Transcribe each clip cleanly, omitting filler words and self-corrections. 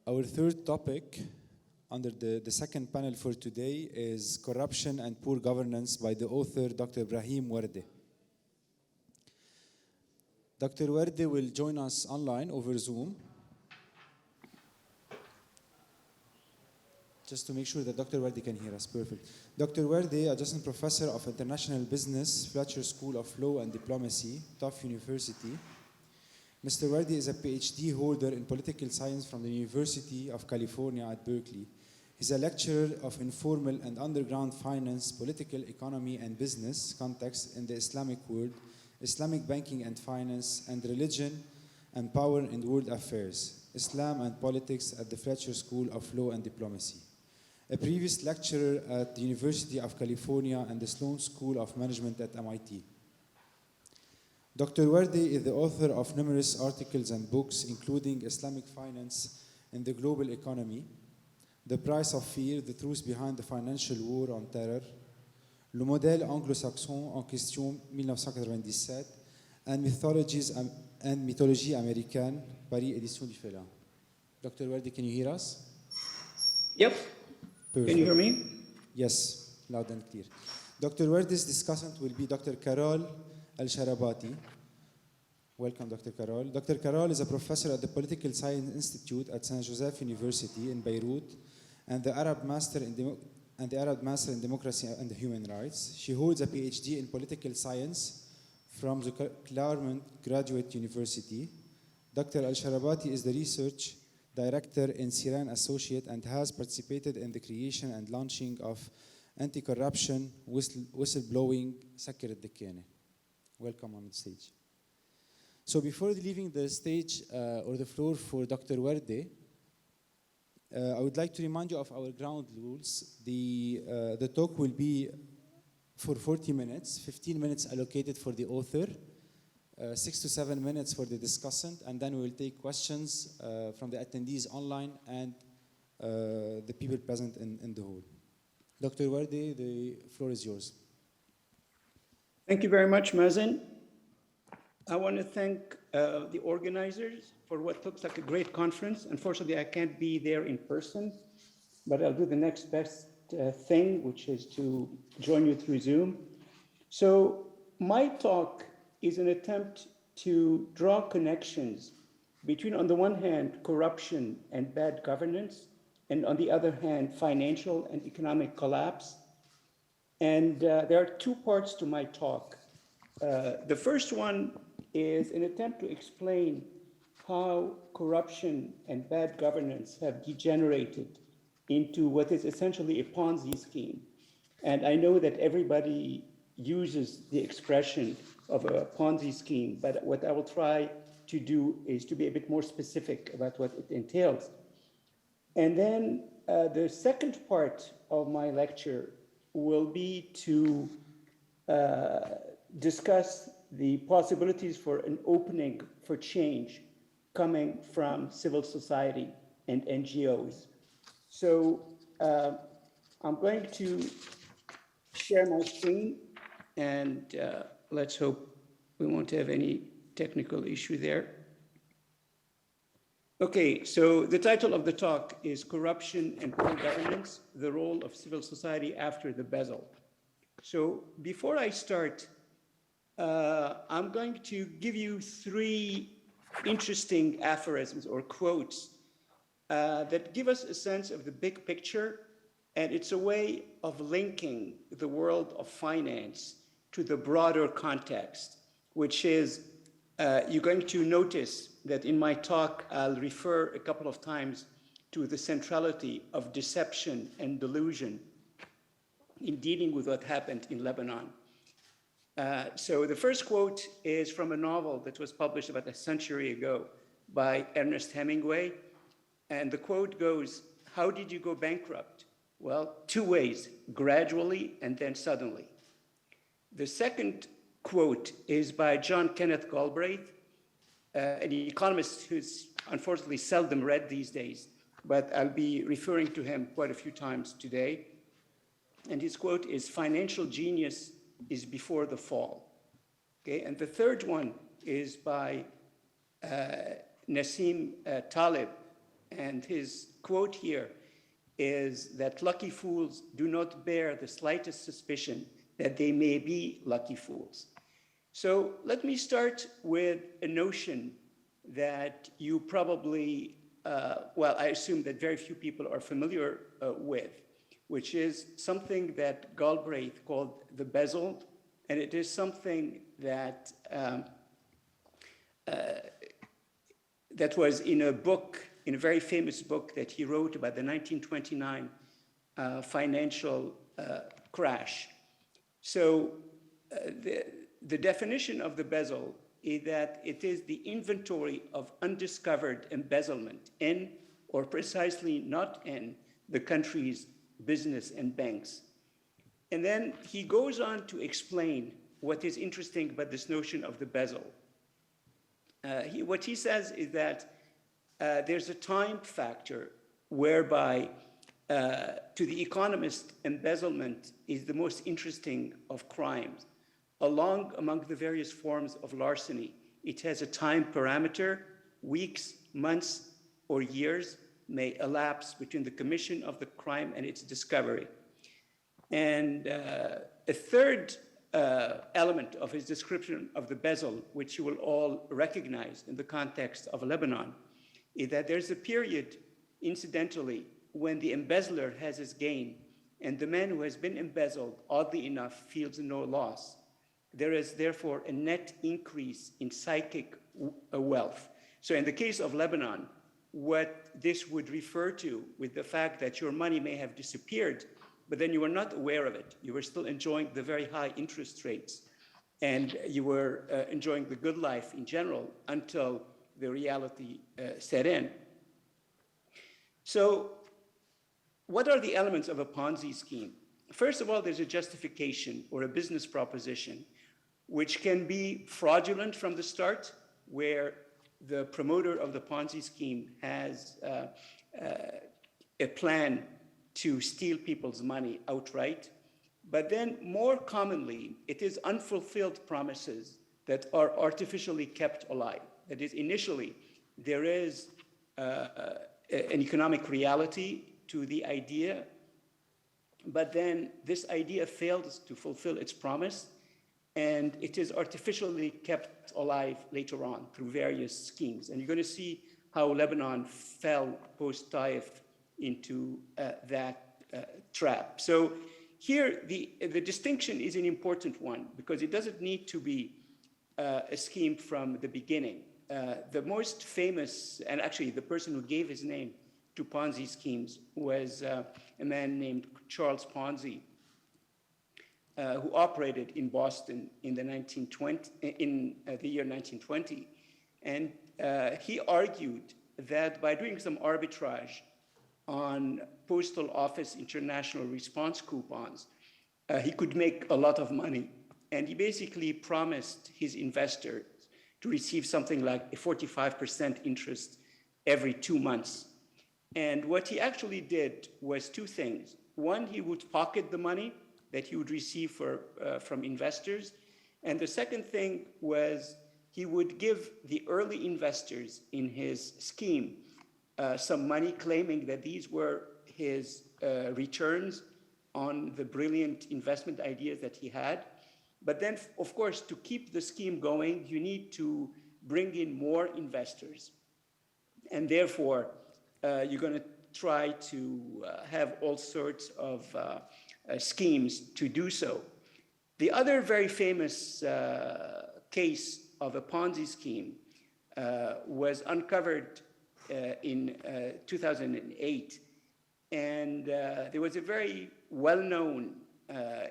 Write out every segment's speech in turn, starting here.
Our third topic under the second panel for today is Corruption and Poor Governance by the author Dr. Ibrahim Warde. Dr. Warde will join us online over Zoom. Just to make sure that Dr. Warde can hear us, perfect. Dr. Warde, Adjunct Professor of International Business, Fletcher School of Law and Diplomacy, Tufts University. Mr. Warde is a PhD holder in political science from the University of California at Berkeley. He's a lecturer of informal and underground finance, political economy and business context in the Islamic world, Islamic banking and finance, and religion and power in world affairs, Islam and politics at the Fletcher School of Law and Diplomacy. A previous lecturer at the University of California and the Sloan School of Management at MIT. Dr. Warde is the author of numerous articles and books, including Islamic Finance in the Global Economy, The Price of Fear, The Truth Behind the Financial War on Terror, Le Modèle Anglo-Saxon en Question 1997, and Mythologie Américaine, Paris Édition du Félin. Dr. Warde, can you hear us? Yep. Perfect. Can you hear me? Yes, loud and clear. Dr. Warde's discussant will be Dr. Carol Al-Sharabati. Welcome, Dr. Carol. Dr. Carol is a professor at the Political Science Institute at St. Joseph University in Beirut and the Arab Master in Democracy and Human Rights. She holds a PhD in Political Science from the Claremont Graduate University. Dr. Al-Sharabati is the research director in Siran Associate and has participated in the creation and launching of anti-corruption whistleblowing Sakir al-Dikkani. Welcome on the stage. So before leaving the stage or the floor for Dr. Warde, I would like to remind you of our ground rules. The talk will be for 40 minutes, 15 minutes allocated for the author, 6 to 7 minutes for the discussant, and then we will take questions from the attendees online and the people present in the hall. Dr. Warde, the floor is yours. Thank you very much, Mazen. I want to thank the organizers for what looks like a great conference. Unfortunately, I can't be there in person, but I'll do the next best thing, which is to join you through Zoom. So my talk is an attempt to draw connections between, on the one hand, corruption and bad governance, and on the other hand, financial and economic collapse. And there are two parts to my talk. The first one is an attempt to explain how corruption and bad governance have degenerated into what is essentially a Ponzi scheme. And I know that everybody uses the expression of a Ponzi scheme, but what I will try to do is to be a bit more specific about what it entails. And then the second part of my lecture will be to discuss the possibilities for an opening for change coming from civil society and NGOs. So I'm going to share my screen, and let's hope we won't have any technical issue there. Okay, so the title of the talk is Corruption and Poor Governance, the Role of Civil Society After the Bezel. So before I start, I'm going to give you three interesting aphorisms or quotes that give us a sense of the big picture, and it's a way of linking the world of finance to the broader context, which is, you're going to notice that in my talk, I'll refer a couple of times to the centrality of deception and delusion in dealing with what happened in Lebanon. So the first quote is from a novel that was published about a century ago by Ernest Hemingway. And the quote goes, "How did you go bankrupt?" Well, two ways, gradually and then suddenly. The second quote is by John Kenneth Galbraith, an economist who's unfortunately seldom read these days, but I'll be referring to him quite a few times today. And his quote is, "Financial genius is before the fall." Okay, and the third one is by Nassim Taleb, And his quote here is that lucky fools do not bear the slightest suspicion that they may be lucky fools. So let me start with a notion that you probably, well, I assume that very few people are familiar with, which is something that Galbraith called the bezel, and it is something that that was in a book, in a very famous book that he wrote about the 1929 financial crash. So the definition of the bezel is that it is the inventory of undiscovered embezzlement in, or precisely not in, the country's business and banks. And then he goes on to explain what is interesting about this notion of the bezel. What he says is that there's a time factor whereby, to the economist, embezzlement is the most interesting of crimes. Among the various forms of larceny, it has a time parameter. Weeks, months, or years may elapse between the commission of the crime and its discovery. And a third element of his description of the bezel, which you will all recognize in the context of Lebanon, is that there's a period, incidentally, when the embezzler has his gain and the man who has been embezzled, oddly enough, feels no loss. There is therefore a net increase in psychic wealth. So in the case of Lebanon, what this would refer to with the fact that your money may have disappeared, but then you were not aware of it. You were still enjoying the very high interest rates, and you were enjoying the good life in general until the reality set in. So what are the elements of a Ponzi scheme? First of all, there's a justification or a business proposition, which can be fraudulent from the start, where the promoter of the Ponzi scheme has a plan to steal people's money outright. But then more commonly, it is unfulfilled promises that are artificially kept alive. That is, initially, there is an economic reality to the idea, but then this idea fails to fulfill its promise, and it is artificially kept alive later on through various schemes. And you're going to see how Lebanon fell post-Taif into that trap. So here, the distinction is an important one, because it doesn't need to be a scheme from the beginning. The most famous, and actually the person who gave his name to Ponzi schemes, was a man named Charles Ponzi, who operated in Boston in the year 1920. And he argued that by doing some arbitrage on postal office international response coupons, he could make a lot of money. And he basically promised his investors to receive something like a 45% interest every 2 months. And what he actually did was two things. One, he would pocket the money that he would receive from investors. And the second thing was he would give the early investors in his scheme some money, claiming that these were his returns on the brilliant investment ideas that he had. But then, of course, to keep the scheme going, you need to bring in more investors. And therefore, you're going to try to have all sorts of schemes to do so. The other very famous case of a Ponzi scheme was uncovered in 2008. And there was a very well-known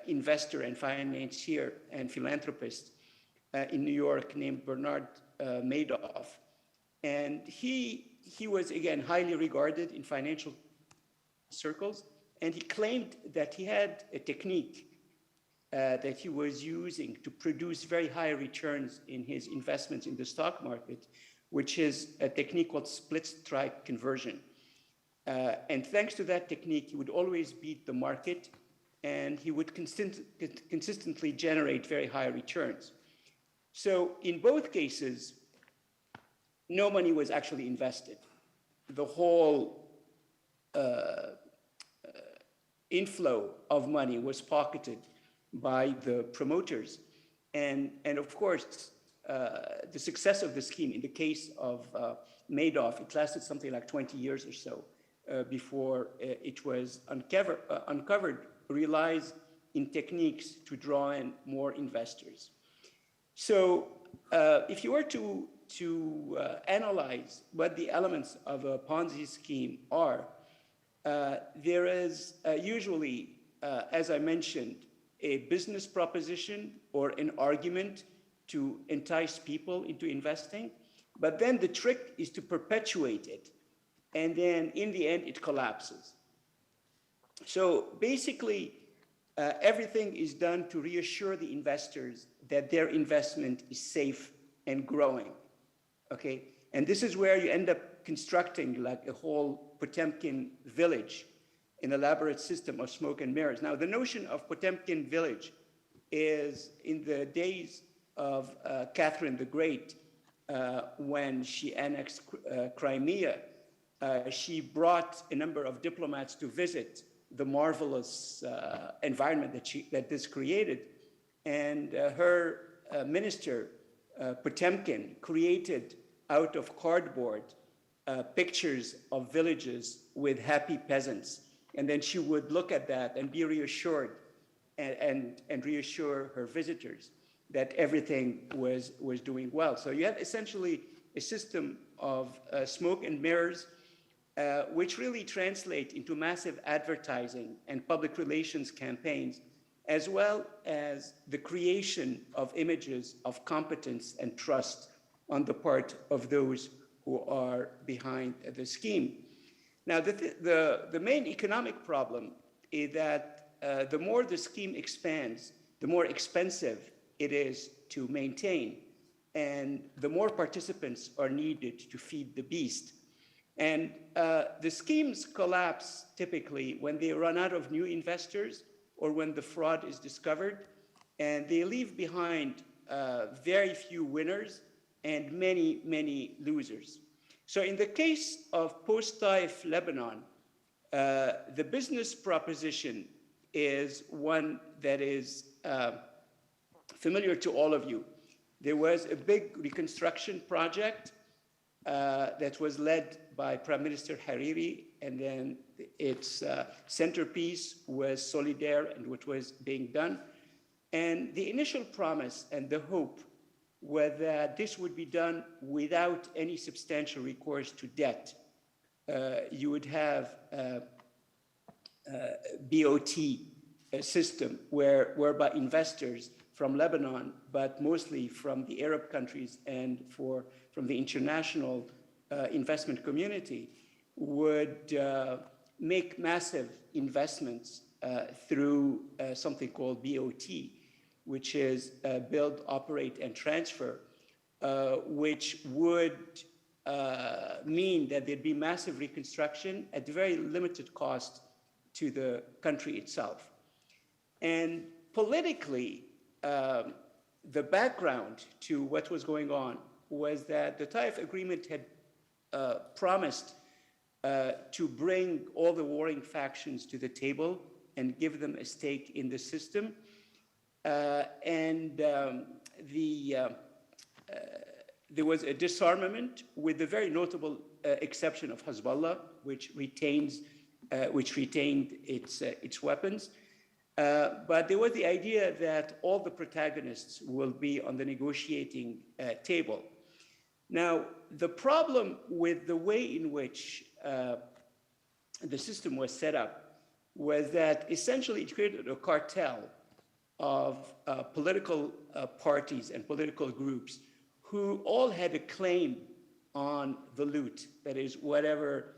investor and financier and philanthropist in New York named Bernard Madoff. And he was, again, highly regarded in financial circles. And he claimed that he had a technique that he was using to produce very high returns in his investments in the stock market, which is a technique called split strike conversion. And thanks to that technique, he would always beat the market, and he would consistently generate very high returns. So in both cases, no money was actually invested. the whole inflow of money was pocketed by the promoters. And of course, the success of the scheme, in the case of Madoff, it lasted something like 20 years or so before it was uncovered, relies in techniques to draw in more investors. So if you were to analyze what the elements of a Ponzi scheme are, there is usually, as I mentioned, a business proposition or an argument to entice people into investing, but then the trick is to perpetuate it, and then in the end it collapses. So basically, everything is done to reassure the investors that their investment is safe and growing, okay? And this is where you end up constructing like a whole Potemkin village, an elaborate system of smoke and mirrors. Now, the notion of Potemkin village is in the days of Catherine the Great, when she annexed Crimea, she brought a number of diplomats to visit the marvelous environment that this created. And her minister, Potemkin, created out of cardboard pictures of villages with happy peasants. And then she would look at that and be reassured and reassure her visitors that everything was doing well. So you have essentially a system of smoke and mirrors, which really translate into massive advertising and public relations campaigns, as well as the creation of images of competence and trust on the part of those who are behind the scheme. Now, the main economic problem is that the more the scheme expands, the more expensive it is to maintain, and the more participants are needed to feed the beast. And the schemes collapse typically when they run out of new investors or when the fraud is discovered, and they leave behind very few winners and many, many losers. So in the case of post-Taif Lebanon, the business proposition is one that is familiar to all of you. There was a big reconstruction project that was led by Prime Minister Hariri, and then its centerpiece was Solidaire and what was being done. And the initial promise and the hope was that this would be done without any substantial recourse to debt. You would have BOT system whereby investors from Lebanon, but mostly from the Arab countries and from the international investment community, would make massive investments through something called BOT, which is build, operate, and transfer, which would mean that there'd be massive reconstruction at very limited cost to the country itself. And politically, the background to what was going on was that the Taif Agreement had promised to bring all the warring factions to the table and give them a stake in the system. There was a disarmament with the very notable exception of Hezbollah, which retained its weapons. But there was the idea that all the protagonists will be on the negotiating table. Now, the problem with the way in which the system was set up was that essentially it created a cartel of political parties and political groups who all had a claim on the loot, that is, whatever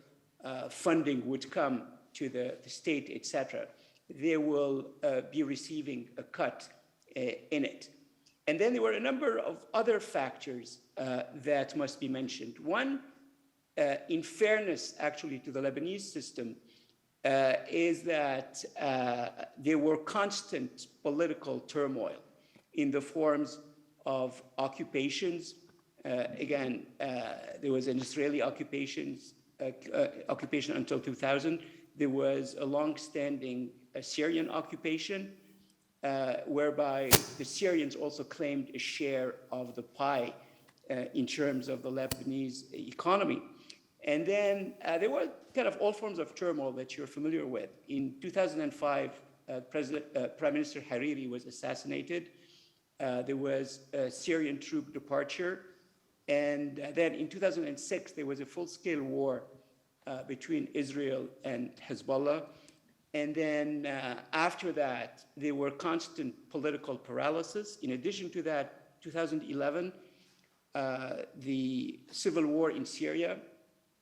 funding would come to the state, etc. They will be receiving a cut in it. And then there were a number of other factors that must be mentioned. One, in fairness actually to the Lebanese system, is that there were constant political turmoil in the forms of occupations. Again, there was an Israeli occupation occupation until 2000. There was a long-standing Syrian occupation, whereby the Syrians also claimed a share of the pie in terms of the Lebanese economy. And then there were kind of all forms of turmoil that you're familiar with. In 2005, Prime Minister Hariri was assassinated. There was a Syrian troop departure. And then in 2006, there was a full-scale war between Israel and Hezbollah. And then after that, there were constant political paralysis. In addition to that, 2011, the civil war in Syria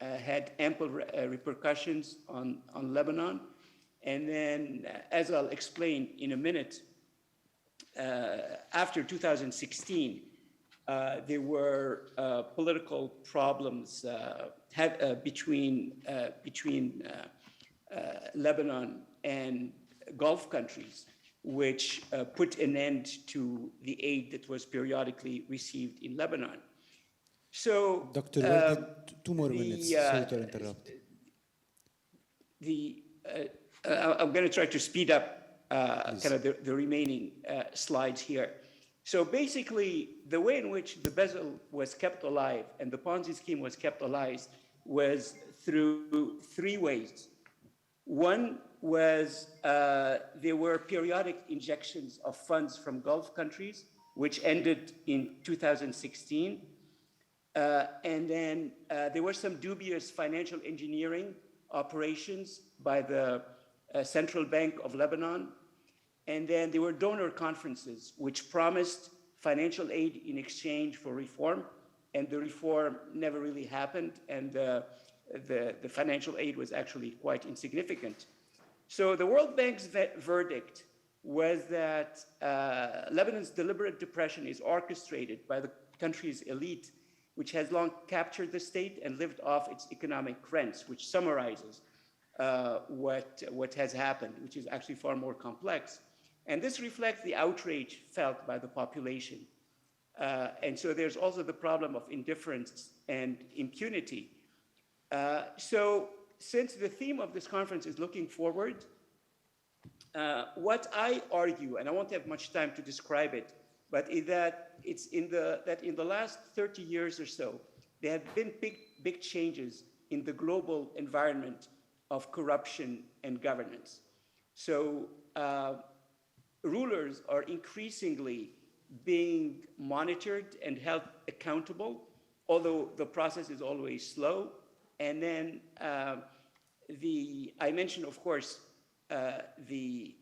had ample repercussions on Lebanon. And then, as I'll explain in a minute, after 2016, there were political problems between Lebanon and Gulf countries, which put an end to the aid that was periodically received in Lebanon. So, Dr. Warde, 2 more minutes. Sorry to interrupt. I'm going to try to speed up kind of the remaining slides here. So basically, the way in which the bezel was kept alive and the Ponzi scheme was kept alive was through 3 ways. One was there were periodic injections of funds from Gulf countries, which ended in 2016. And then there were some dubious financial engineering operations by the Central Bank of Lebanon. And then there were donor conferences which promised financial aid in exchange for reform. And the reform never really happened. And the financial aid was actually quite insignificant. So the World Bank's verdict was that Lebanon's deliberate depression is orchestrated by the country's elite, which has long captured the state and lived off its economic rents, which summarizes what has happened, which is actually far more complex. And this reflects the outrage felt by the population. And so there's also the problem of indifference and impunity. So since the theme of this conference is looking forward, what I argue, and I won't have much time to describe it, but is that in the last 30 years or so, there have been big changes in the global environment of corruption and governance. So rulers are increasingly being monitored and held accountable, although the process is always slow. And then I mentioned, of course, the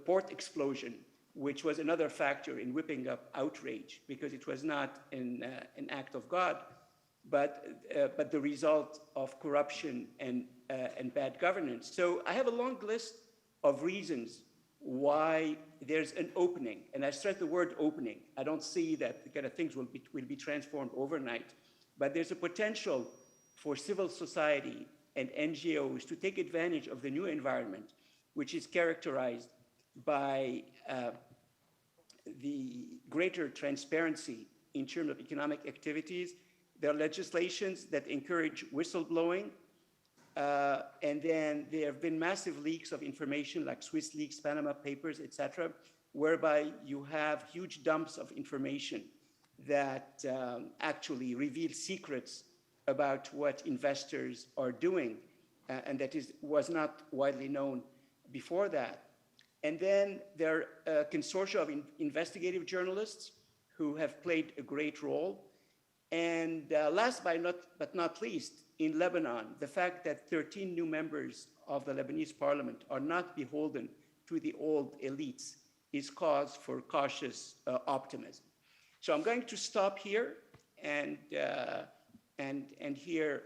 port explosion, which was another factor in whipping up outrage, because it was not an act of God, but the result of corruption and bad governance. So I have a long list of reasons why there's an opening, and I stress the word opening. I don't see that the kind of things will be transformed overnight, but there's a potential for civil society and NGOs to take advantage of the new environment, which is characterized by the greater transparency in terms of economic activities. There are legislations that encourage whistleblowing, and then there have been massive leaks of information like Swiss leaks, Panama Papers, etc., whereby you have huge dumps of information that actually reveal secrets about what investors are doing, and that was not widely known before that. And then there are a consortia of investigative journalists who have played a great role. And last but not least, in Lebanon, the fact that 13 new members of the Lebanese parliament are not beholden to the old elites is cause for cautious optimism. So I'm going to stop here and hear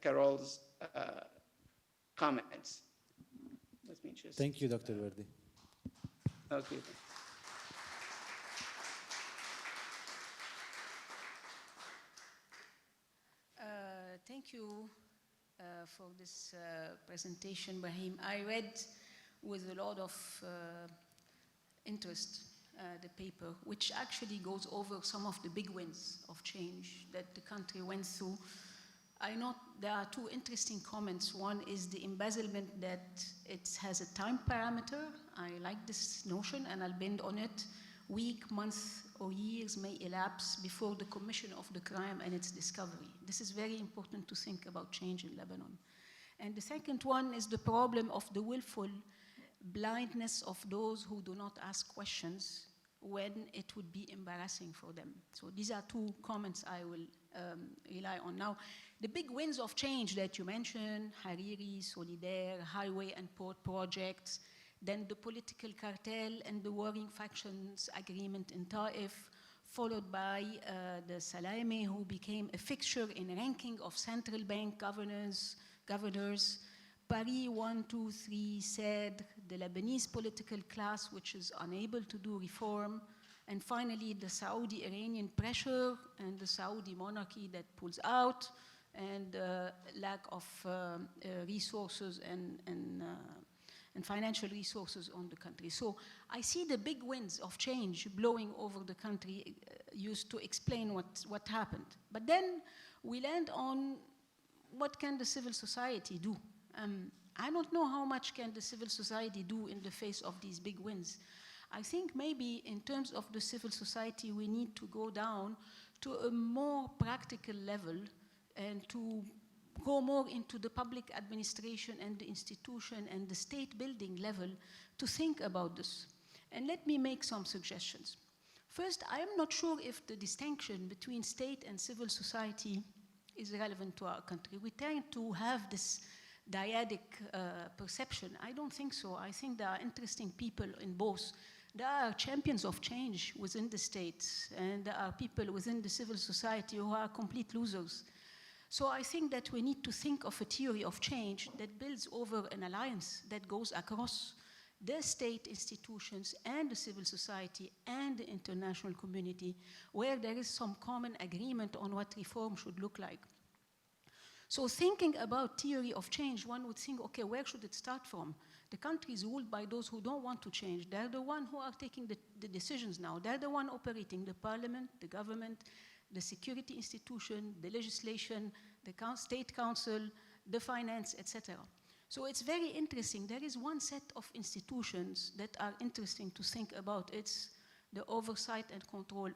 Carol's comments. Let me just. Thank you, Dr. Warde. Okay. Thank you for this presentation, Ibrahim. I read with a lot of interest the paper, which actually goes over some of the big wins of change that the country went through I know there are two interesting comments. One is the embezzlement, that it has a time parameter. I like this notion, and I'll bend on it. Week, months, or years may elapse before the commission of the crime and its discovery. This is very important to think about change in Lebanon. And the second one is the problem of the willful blindness of those who do not ask questions when it would be embarrassing for them. So these are two comments I will rely on. Now, the big wins of change that you mentioned, Hariri, Solidaire, highway and port projects, then the political cartel and the warring factions agreement in Taif, followed by the Salameh, who became a fixture in ranking of central bank governors, Paris 1, 2, 3 said, the Lebanese political class, which is unable to do reform, and finally the Saudi-Iranian pressure and the Saudi monarchy that pulls out, and lack of resources and financial resources on the country. So I see the big winds of change blowing over the country used to explain what happened. But then we land on what can the civil society do? I don't know how much can the civil society do in the face of these big wins. I think maybe in terms of the civil society, we need to go down to a more practical level and to go more into the public administration and the institution and the state building level to think about this. And let me make some suggestions. First, I am not sure if the distinction between state and civil society is relevant to our country. We tend to have this dyadic perception. I don't think so. I think there are interesting people in both. There are champions of change within the states, and there are people within the civil society who are complete losers. So I think that we need to think of a theory of change that builds over an alliance that goes across the state institutions and the civil society and the international community, where there is some common agreement on what reform should look like. So thinking about theory of change, one would think, okay, where should it start from? The country is ruled by those who don't want to change. They're the ones who are taking the decisions now. They're the one operating the parliament, the government, the security institution, the legislation, the state council, the finance, etc. So it's very interesting. There is one set of institutions that are interesting to think about. It's the oversight and control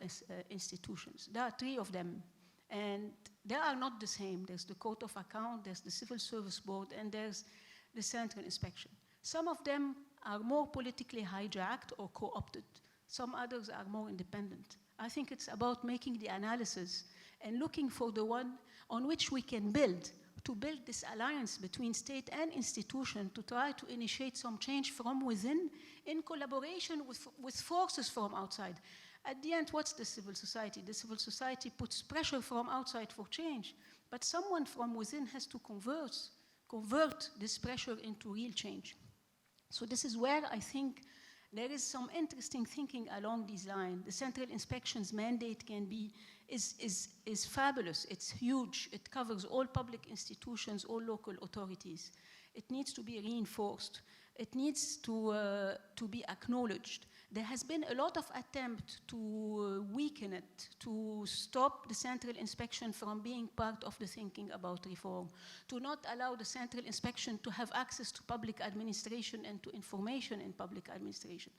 institutions. There are 3 of them. And they are not the same. There's the Court of Account, there's the Civil Service Board, and there's the Central Inspection. Some of them are more politically hijacked or co-opted. Some others are more independent. I think it's about making the analysis and looking for the one on which we can build, to build this alliance between state and institution to try to initiate some change from within in collaboration with forces from outside. At the end, what's the civil society? The civil society puts pressure from outside for change, but someone from within has to convert this pressure into real change. So this is where I think there is some interesting thinking along these lines. The Central Inspection's mandate is fabulous. It's huge. It covers all public institutions, all local authorities. It needs to be reinforced. It needs to be acknowledged. There has been a lot of attempt to weaken it, to stop the Central Inspection from being part of the thinking about reform, to not allow the Central Inspection to have access to public administration and to information in public administration,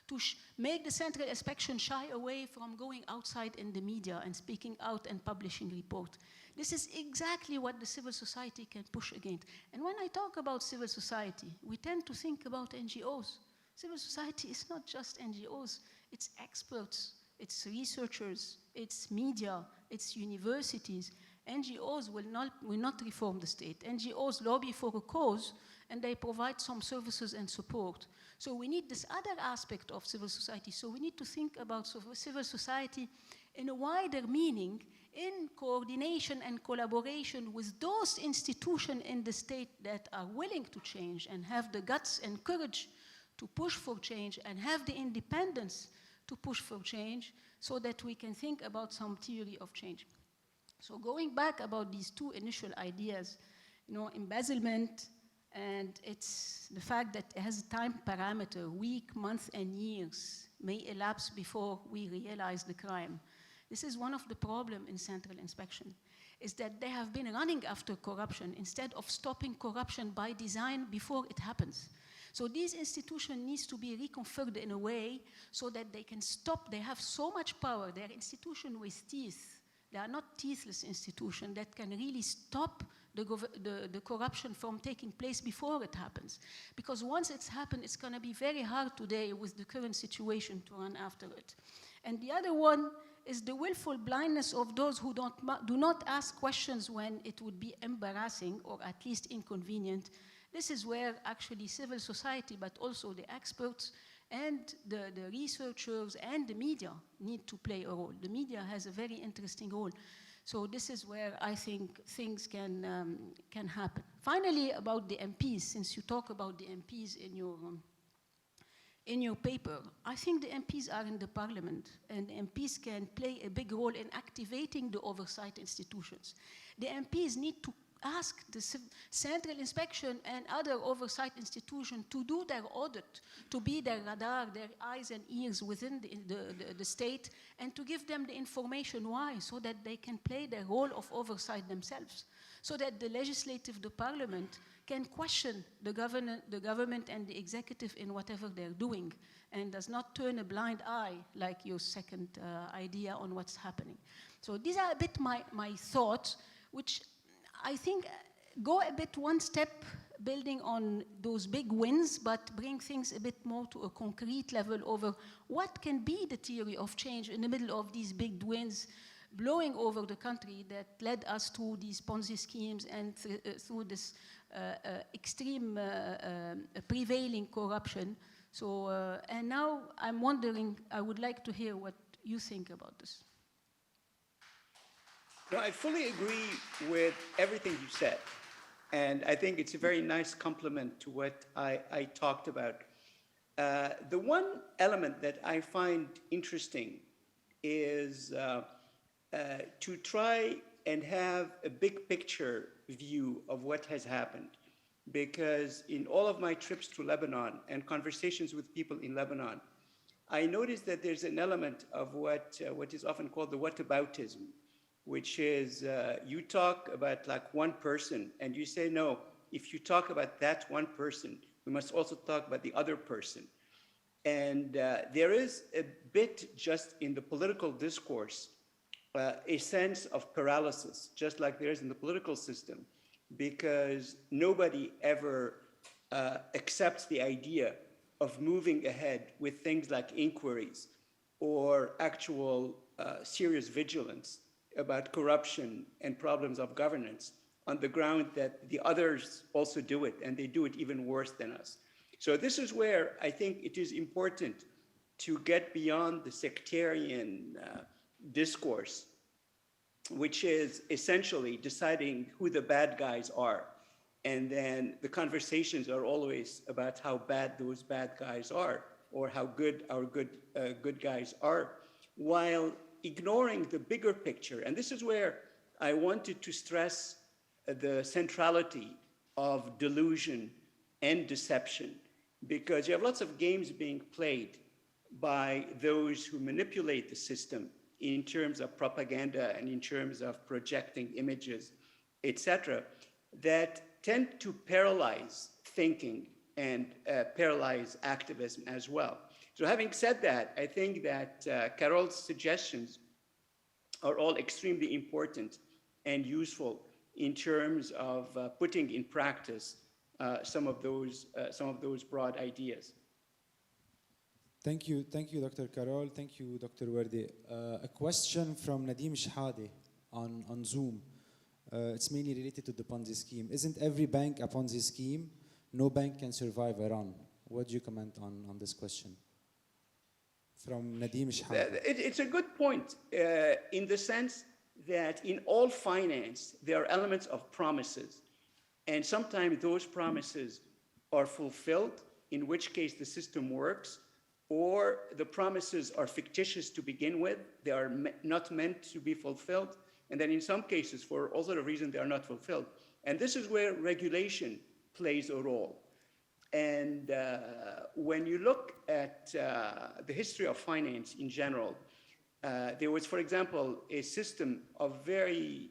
to make the Central Inspection shy away from going outside in the media and speaking out and publishing reports. This is exactly what the civil society can push against. And when I talk about civil society, we tend to think about NGOs. Civil society is not just NGOs, it's experts, it's researchers, it's media, it's universities. NGOs will not reform the state. NGOs lobby for a cause and they provide some services and support. So we need this other aspect of civil society. So we need to think about civil society in a wider meaning, in coordination and collaboration with those institutions in the state that are willing to change and have the guts and courage to push for change and have the independence to push for change, so that we can think about some theory of change. So going back about these 2 initial ideas, embezzlement, and it's the fact that it has a time parameter, week, month, and years may elapse before we realize the crime. This is one of the problems in Central Inspection. is that they have been running after corruption instead of stopping corruption by design before it happens. So these institutions need to be reconfigured in a way so that they can stop. They have so much power. They're institutions with teeth. They are not teethless institutions that can really stop the corruption from taking place before it happens. Because once it's happened, it's going to be very hard today with the current situation to run after it. And the other one is the willful blindness of those who do not ask questions when it would be embarrassing or at least inconvenient. This is where actually civil society, but also the experts and the researchers and the media need to play a role. The media has a very interesting role. So this is where I think things can happen. Finally, about the MPs, since you talk about the MPs in your paper, I think the MPs are in the parliament, and the MPs can play a big role in activating the oversight institutions. The MPs need to ask the central inspection and other oversight institutions to do their audit, to be their radar, their eyes and ears within the state, and to give them the information why, so that they can play their role of oversight themselves, so that the legislative, the parliament, can question the government and the executive in whatever they're doing, and does not turn a blind eye like your second idea on what's happening. So these are a bit my thoughts, which I think go a bit one step building on those big wins, but bring things a bit more to a concrete level over what can be the theory of change in the middle of these big wins blowing over the country that led us to these Ponzi schemes and through this extreme prevailing corruption. So, and now I'm wondering, I would like to hear what you think about this. No, I fully agree with everything you said. And I think it's a very nice compliment to what I talked about. The one element that I find interesting is to try and have a big picture view of what has happened. Because in all of my trips to Lebanon and conversations with people in Lebanon, I noticed that there's an element of what is often called the whataboutism, which is you talk about like one person and you say, no, if you talk about that one person, we must also talk about the other person. And there is a bit just in the political discourse, a sense of paralysis, just like there is in the political system, because nobody ever accepts the idea of moving ahead with things like inquiries or actual serious vigilance about corruption and problems of governance on the ground that the others also do it, and they do it even worse than us. So this is where I think it is important to get beyond the sectarian discourse, which is essentially deciding who the bad guys are. And then the conversations are always about how bad those bad guys are, or how good our good guys are, while ignoring the bigger picture. And this is where I wanted to stress the centrality of delusion and deception, because you have lots of games being played by those who manipulate the system in terms of propaganda and in terms of projecting images, etc., that tend to paralyze thinking and paralyze activism as well. So having said that, I think that Carol's suggestions are all extremely important and useful in terms of putting in practice some of those broad ideas. Thank you, Dr. Carol. Thank you, Dr. Warde. A question from Nadim Shahade on Zoom. It's mainly related to the Ponzi scheme. Isn't every bank a Ponzi scheme? No bank can survive a run. What do you comment on this question? From Nadim Shahade. It's a good point in the sense that in all finance, there are elements of promises. And sometimes those promises are fulfilled, in which case the system works, or the promises are fictitious to begin with. They are not meant to be fulfilled. And then in some cases, for all sort of reasons, they are not fulfilled. And this is where regulation plays a role. And when you look at the history of finance in general, there was, for example, a system of very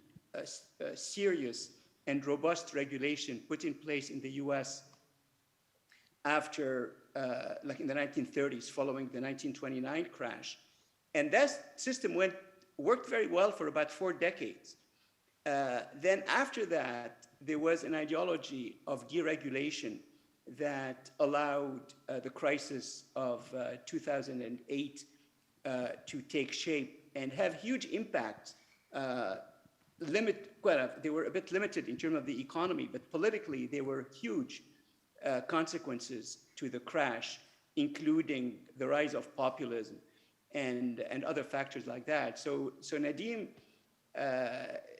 serious and robust regulation put in place in the US after, like in the 1930s, following the 1929 crash. And that system worked very well for about 4 decades. Then after that, there was an ideology of deregulation that allowed the crisis of 2008 to take shape and have huge impacts. They were a bit limited in terms of the economy, but politically they were huge consequences to the crash, including the rise of populism and other factors like that. So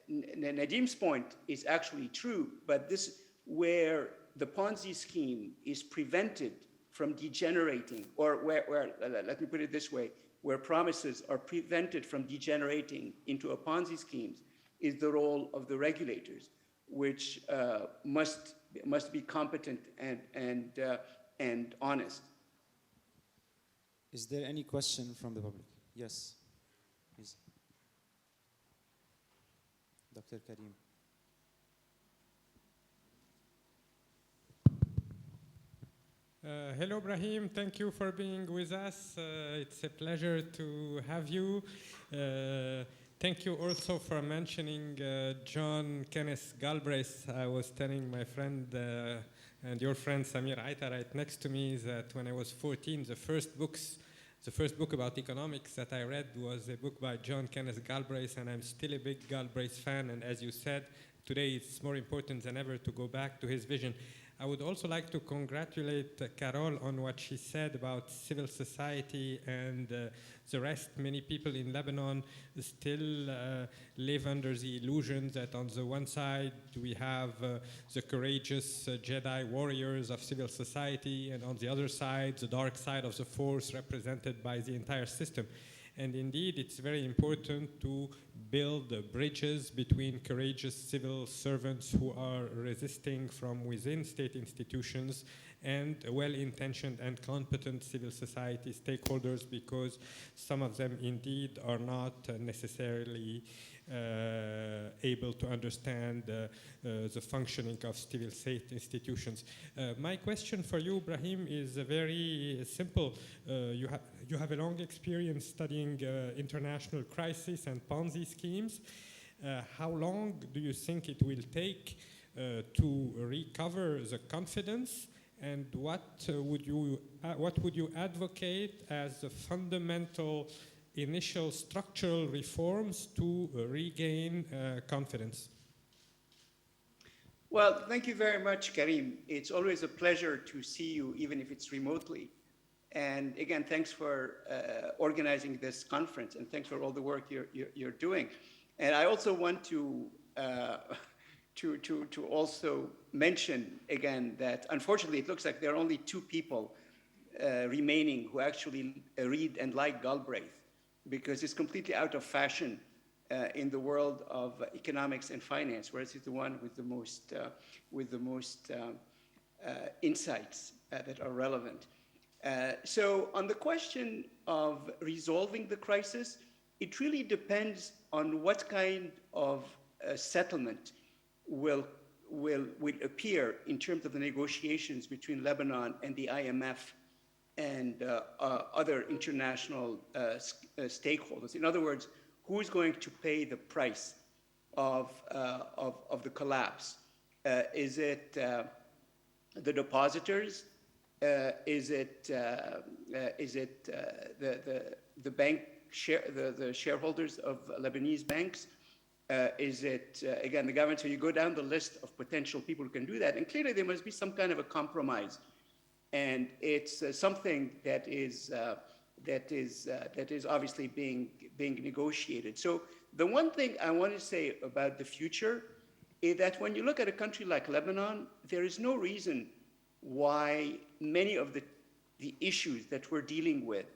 Nadim's point is actually true, but this where the Ponzi scheme is prevented from degenerating, or where let me put it this way, where promises are prevented from degenerating into a Ponzi schemes, is the role of the regulators, which must be competent and honest. Is there any question from the public? Yes, please. Dr. Karim. Hello, Ibrahim. Thank you for being with us. It's a pleasure to have you. Thank you also for mentioning John Kenneth Galbraith. I was telling my friend and your friend Samir Aita right next to me that when I was 14, the first book about economics that I read was a book by John Kenneth Galbraith, and I'm still a big Galbraith fan. And as you said, today it's more important than ever to go back to his vision. I would also like to congratulate Carol on what she said about civil society and the rest. Many people in Lebanon still live under the illusion that on the one side we have the courageous Jedi warriors of civil society, and on the other side, the dark side of the force represented by the entire system. And indeed, it's very important to build bridges between courageous civil servants who are resisting from within state institutions and well-intentioned and competent civil society stakeholders, because some of them indeed are not necessarily able to understand the functioning of civil state institutions. My question for you, Ibrahim, is very simple. You have a long experience studying international crisis and Ponzi schemes. How long do you think it will take to recover the confidence, and what would you advocate as the fundamental initial structural reforms to regain confidence? Well, thank you very much, Karim. It's always a pleasure to see you, even if it's remotely. And again, thanks for organizing this conference, and thanks for all the work you're doing. And I also want to also mention again that unfortunately it looks like there are only 2 people remaining who actually read and like Galbraith, because it's completely out of fashion in the world of economics and finance, whereas he's the one with the most insights that are relevant. So on the question of resolving the crisis, it really depends on what kind of settlement will appear in terms of the negotiations between Lebanon and the IMF and other international stakeholders. In other words, who is going to pay the price of the collapse? Is it the depositors? Is it the bank the shareholders of Lebanese banks? Is it again the government? So you go down the list of potential people who can do that, and clearly there must be some kind of a compromise, and it's something that is obviously being negotiated. So the one thing I want to say about the future is that when you look at a country like Lebanon, there is no reason why many of the issues that we're dealing with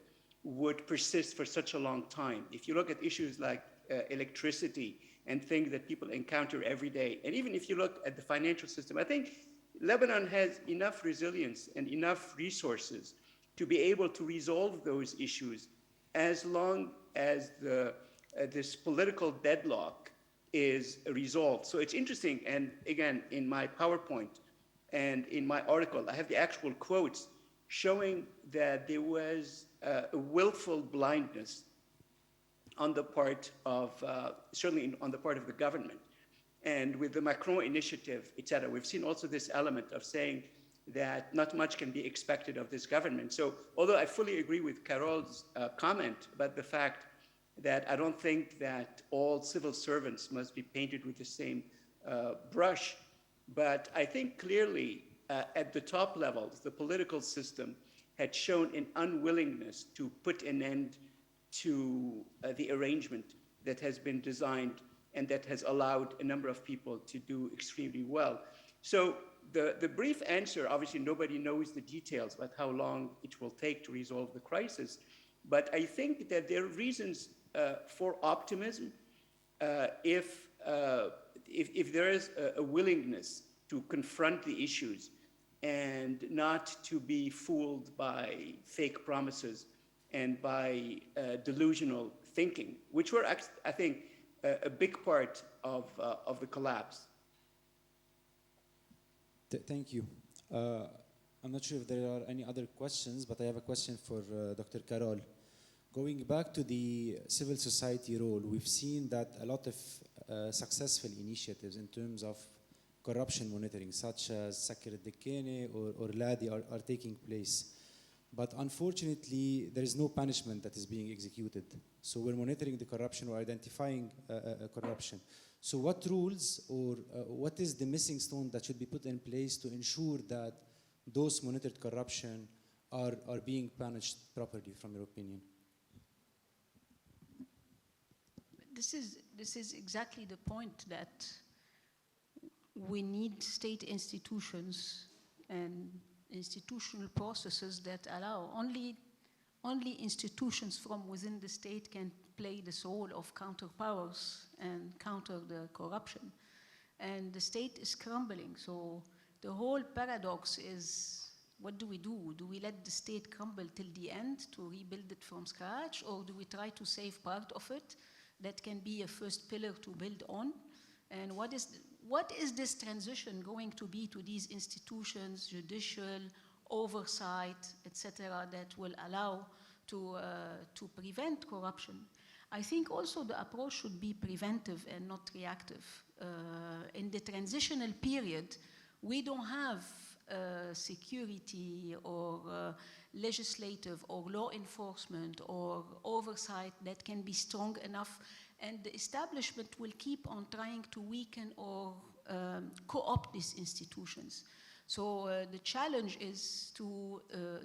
would persist for such a long time. If you look at issues like electricity and things that people encounter every day, and even if you look at the financial system, I think Lebanon has enough resilience and enough resources to be able to resolve those issues as long as this political deadlock is resolved. So it's interesting, and again, in my PowerPoint and in my article, I have the actual quotes showing that there was a willful blindness on the part of, certainly on the part of the government. And with the Macron initiative, et cetera, we've seen also this element of saying that not much can be expected of this government. So although I fully agree with Carol's comment about the fact that I don't think that all civil servants must be painted with the same brush, but I think clearly at the top levels, the political system had shown an unwillingness to put an end to the arrangement that has been designed and that has allowed a number of people to do extremely well. So the brief answer, obviously nobody knows the details about how long it will take to resolve the crisis, but I think that there are reasons for optimism if there is a willingness to confront the issues and not to be fooled by fake promises and by delusional thinking, which were, I think, a big part of the collapse. Thank you. I'm not sure if there are any other questions, but I have a question for Dr. Carol. Going back to the civil society role, we've seen that a lot of successful initiatives in terms of corruption monitoring, such as Sakir al-Dikkene or Ladi, are taking place. But unfortunately, there is no punishment that is being executed. So we're monitoring the corruption, we're identifying corruption. So what rules or what is the missing stone that should be put in place to ensure that those monitored corruption are being punished properly, from your opinion? This is exactly the point, that we need state institutions and institutional processes that allow only institutions from within the state can play this role of counterpowers and counter the corruption. And the state is crumbling. So the whole paradox is, what do we do? Do we let the state crumble till the end to rebuild it from scratch, or do we try to save part of it that can be a first pillar to build on? And what is this transition going to be to these institutions, judicial, oversight, etc., that will allow to prevent corruption? I think also the approach should be preventive and not reactive. In the transitional period, we don't have security or legislative or law enforcement or oversight that can be strong enough, and the establishment will keep on trying to weaken or co-opt these institutions. So the challenge is to,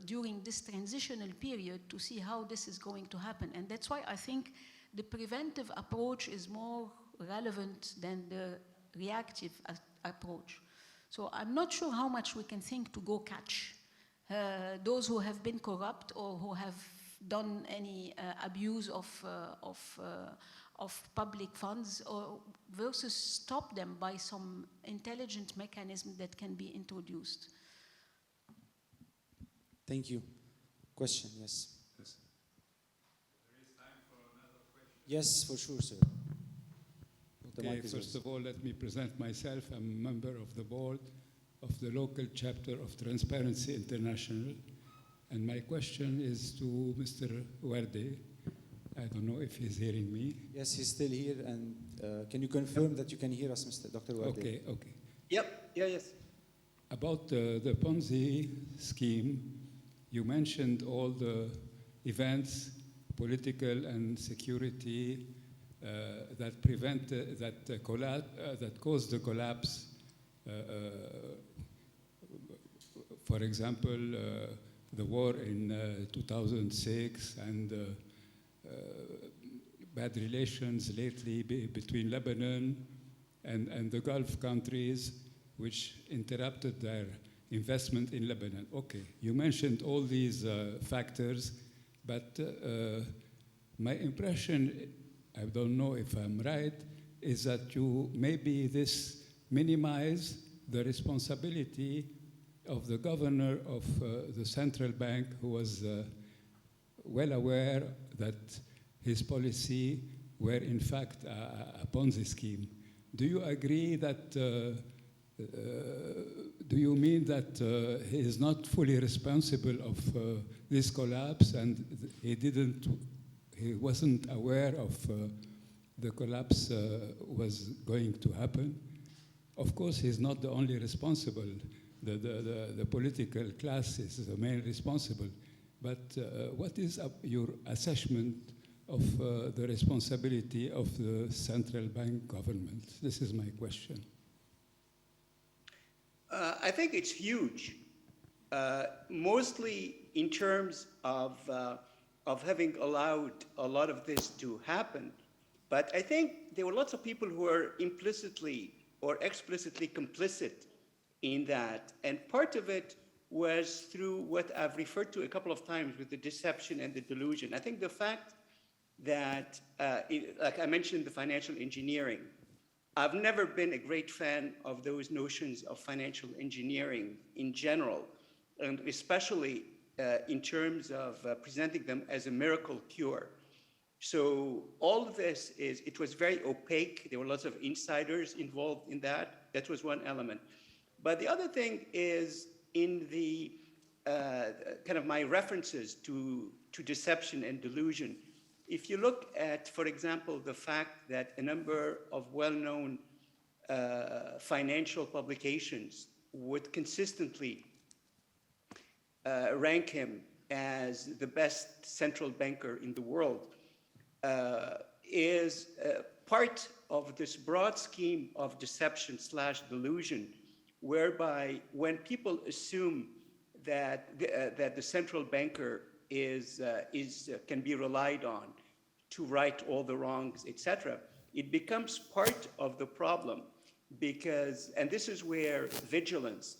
during this transitional period, to see how this is going to happen. And that's why I think the preventive approach is more relevant than the reactive approach. So I'm not sure how much we can think to go catch those who have been corrupt or who have done any abuse of public funds, or versus stop them by some intelligent mechanism that can be introduced. Thank you. Question, yes. Yes, There is time for another question. yes, for sure, sir. Okay, first of all, let me present myself. I'm a member of the board of the local chapter of Transparency International. And my question is to Mr. Warde. I don't know if he's hearing me. Yes, he's still here. And can you confirm that you can hear us, Dr. Warde? Okay, okay. Yep, yes. About the Ponzi scheme, you mentioned all the events, political and security, that caused the collapse. For example, the war in 2006 and bad relations lately between Lebanon and the Gulf countries, which interrupted their investment in Lebanon. Okay, you mentioned all these factors, but my impression, I don't know if I'm right, is that you maybe this minimize the responsibility of the governor of the central bank, who was well aware that his policy were in fact a Ponzi scheme. Do you agree that, do you mean that he is not fully responsible of this collapse, and he wasn't aware of the collapse was going to happen? Of course, he's not the only responsible. The political class is the main responsible. But what is your assessment of the responsibility of the central bank government? This is my question. I think it's huge, mostly in terms of having allowed a lot of this to happen. But I think there were lots of people who were implicitly or explicitly complicit in that. And part of it was through what I've referred to a couple of times with the deception and the delusion. I think the fact that, like I mentioned, the financial engineering, I've never been a great fan of those notions of financial engineering in general, and especially in terms of presenting them as a miracle cure. So all of this it was very opaque. There were lots of insiders involved in that. That was one element. But the other thing is in the kind of my references to deception and delusion. If you look at, for example, the fact that a number of well-known financial publications would consistently rank him as the best central banker in the world, is part of this broad scheme of deception/delusion, whereby when people assume that the central banker can be relied on to right all the wrongs, etc., it becomes part of the problem because, and this is where vigilance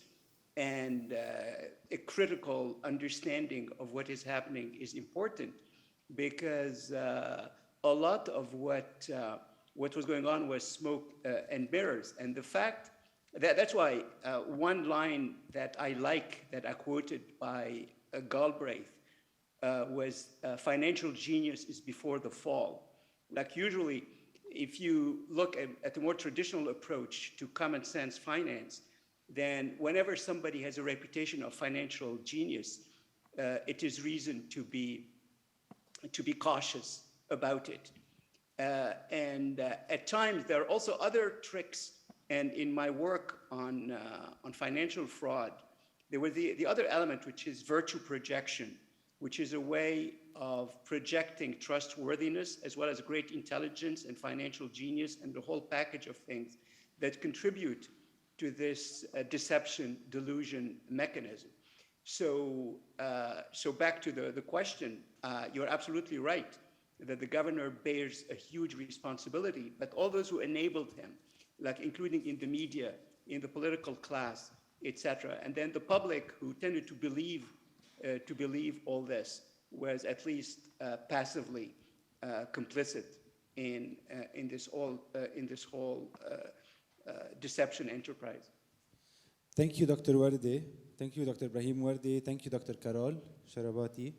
and a critical understanding of what is happening is important, because a lot of what was going on was smoke and mirrors. And the fact that's why one line that I like, that I quoted by Galbraith, was financial genius is before the fall. Like usually, if you look at the more traditional approach to common sense finance, then whenever somebody has a reputation of financial genius, it is reason to be cautious about it. And at times, there are also other tricks. And in my work on financial fraud, there was the other element, which is virtue projection, which is a way of projecting trustworthiness as well as great intelligence and financial genius and the whole package of things that contribute to this deception delusion mechanism. So back to the question, you're absolutely right that the governor bears a huge responsibility, but all those who enabled him, like including in the media, in the political class, etc., and then the public who tended to believe all this, was at least passively complicit in this whole deception enterprise. Thank you, Dr. Warde. Thank you, Dr. Ibrahim Warde. Thank you, Dr. Carol Sharabati.